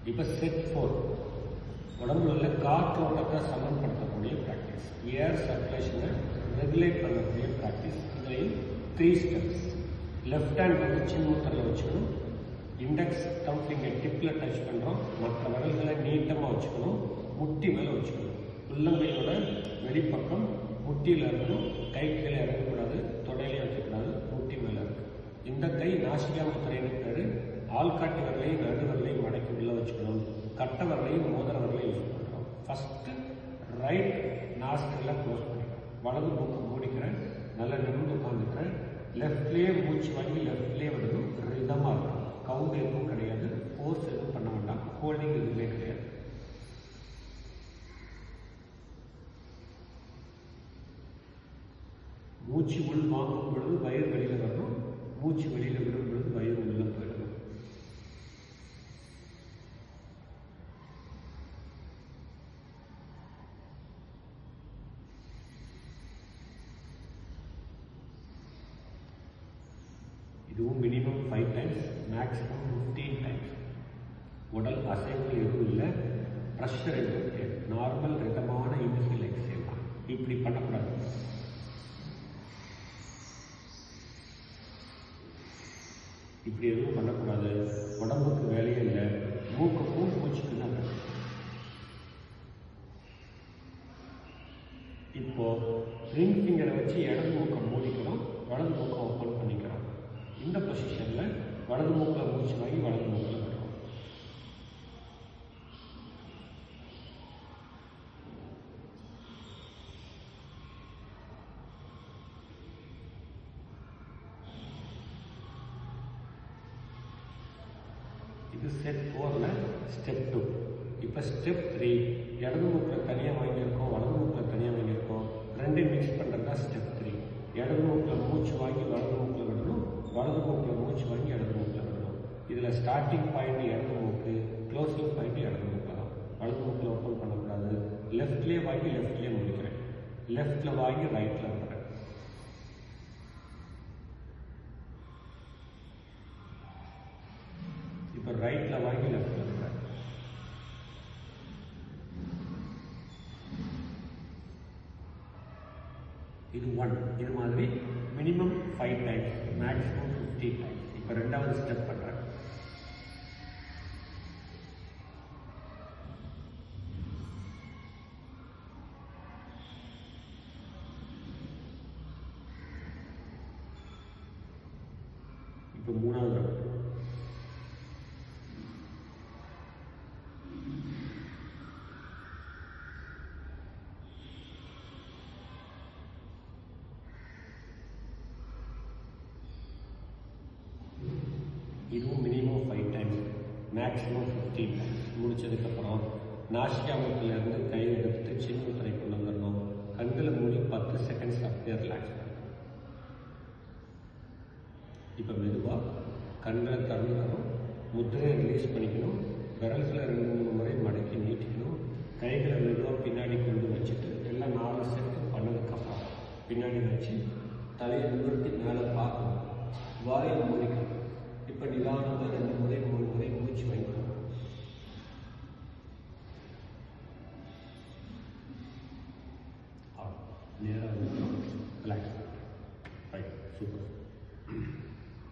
இப்போ செட் 4 உடம்புல உள்ள காற்றோட்டத்தை சமன்படுத்தக்கூடிய ப்ராக்டிஸ், ஏர் சர்க்குலேஷனை ரெகுலேட் பண்ணக்கூடிய ப்ராக்டிஸ். இதுலேயும் 3 ஸ்டெப்ஸ். லெஃப்ட் ஹேண்ட் வந்து சின்முத்திரையில் வச்சுக்கணும், இண்டெக்ஸ் தம் ஃபிங்கர் டிப்பில் டச் பண்ணுறோம், மற்ற விரல்களை நீட்டமாக வச்சுக்கணும், முட்டி மேலே வச்சுக்கணும். உள்ளங்கையோட வெளிப்பக்கம் முட்டியில் இருக்கணும், கை கீழே இறங்கக்கூடாது, தொடையிலையும் வைக்கக்கூடாது, முட்டி மேலே இருக்கு. இந்த கை நாசிகா முத்திரைன்னு பேர். ஆள்காட்டி வரலையும் நடுவரலையும் மடக்கி உள்ள வச்சுக்கணும், கட்டை வரலையும் மோதிர வரலையும் யூஸ் பண்ணுறோம். ஃபஸ்ட்டு ரைட் நாஸ்ட்ரில் க்ளோஸ் பண்ணிக்கிறேன், வலது மூக்கு மூடிக்கிறேன், நல்லா நிமிர்ந்து உட்காந்துக்கிறேன். லெஃப்ட்லேயே மூச்சு வாங்கி லெஃப்ட்லேயே விடணும், ரிதமாக இருக்கும். கவுண்ட் எதுவும் கிடையாது, ஃபோர்ஸ் எதுவும் பண்ண வேண்டாம், ஹோல்டிங் எதுவுமே கிடையாது. மூச்சு உள் வாங்கும் பொழுது வயிறு வெளியில் வரணும், மூச்சு வெளியில் விடும் பொழுது வயிறு உள்ளே போயிடணும். இதுவும் மினிமம் 5 டைம்ஸ், மேக்ஸிமம் 15 டைம்ஸ். உடல் அசைவுகள் எதுவும் இல்லை, ப்ரெஷர் எதுவும் கிடையாது. நார்மல் ரிதமான இன்ஹேல் எக்ஸேல் தான். இப்படி பண்ணக்கூடாது. இப்படி எதுவும் பண்ணக்கூடாது. உடம்புக்கு வேலையே இல்லை, மூக்குக்கும் மூச்சுக்கு தான் வேலை. இப்போ ரிங் ஃபிங்கரை வச்சு இடது மூக்கை மூடிக்கிறோம், வலது மூக்கை ஓப்பன் பண்ணிக்கிறோம். இந்த பொசிஷனில் வலது மூக்கில் மூச்சு வாங்கி வலது மூக்கில் விடுறோம். இது செட் 4ல் ஸ்டெப் 2. இப்போ ஸ்டெப் 3, இடது மூக்கில் தனியாக வாங்கியிருக்கோம், வலது மூக்கில் தனியாக வாங்கியிருக்கோம், ரெண்டையும் மிக்ஸ் பண்ணுறது தான் ஸ்டெப் 3. இடது மூக்கில் மூச்சு வாங்கி வலது மூக்கில் விடணும், வலது மூக்கில் மூச்சு வாங்கி இடது மூக்கில் விடணும். இதில் ஸ்டார்டிங் பாயிண்ட் இடது மூக்கு, க்ளோசிங் பாயிண்ட் இடது மூக்கு தான். வலது மூக்கில் ஓப்பன் பண்ணக்கூடாது. லெஃப்ட்லேயே வாங்கி லெஃப்ட்லேயே முடிக்கிறேன், லெஃப்டில் வாங்கி ரைட்டில் விடுறேன். இப்போ ரைட்டில் வாங்கி லெஃப்டில் விடுறேன். இது 1. இது மாதிரி மினிமம் 5 டைம்ஸ், மேக்ஸிமம் 15 டைம்ஸ். இப்போ ரெண்டாவது ஸ்டெப் பண்ணுறேன். இப்போ மூணாவது ரவுண்ட். இதுவும் மினிமம் 5 டைம்ஸ், மேக்ஸிமம் 15 டைம்ஸ். முடிச்சதுக்கப்புறம் நாசிகா மூக்கிலேருந்து கையை எடுத்து சின்முத்திரை கொண்டு வந்துடணும். கண்களை மூடி 10 செகண்ட்ஸ் அப்படியே ரிலாக்ஸ் பண்ணணும். இப்போ மெதுவாக கண்களை திறந்துடணும், முத்திரையை ரிலீஸ் பண்ணிக்கணும், விரல்களை 2-3 முறை மடக்கி நீட்டிக்கணும், கைகளை மெதுவாக பின்னாடி கொண்டு வச்சுட்டு எல்லாம் 4 செட்டு பண்ணதுக்கப்புறம் பின்னாடி வச்சு தலையை நிறுத்தி மேலே பார்க்கணும், வாயை மூடிக்கணும்.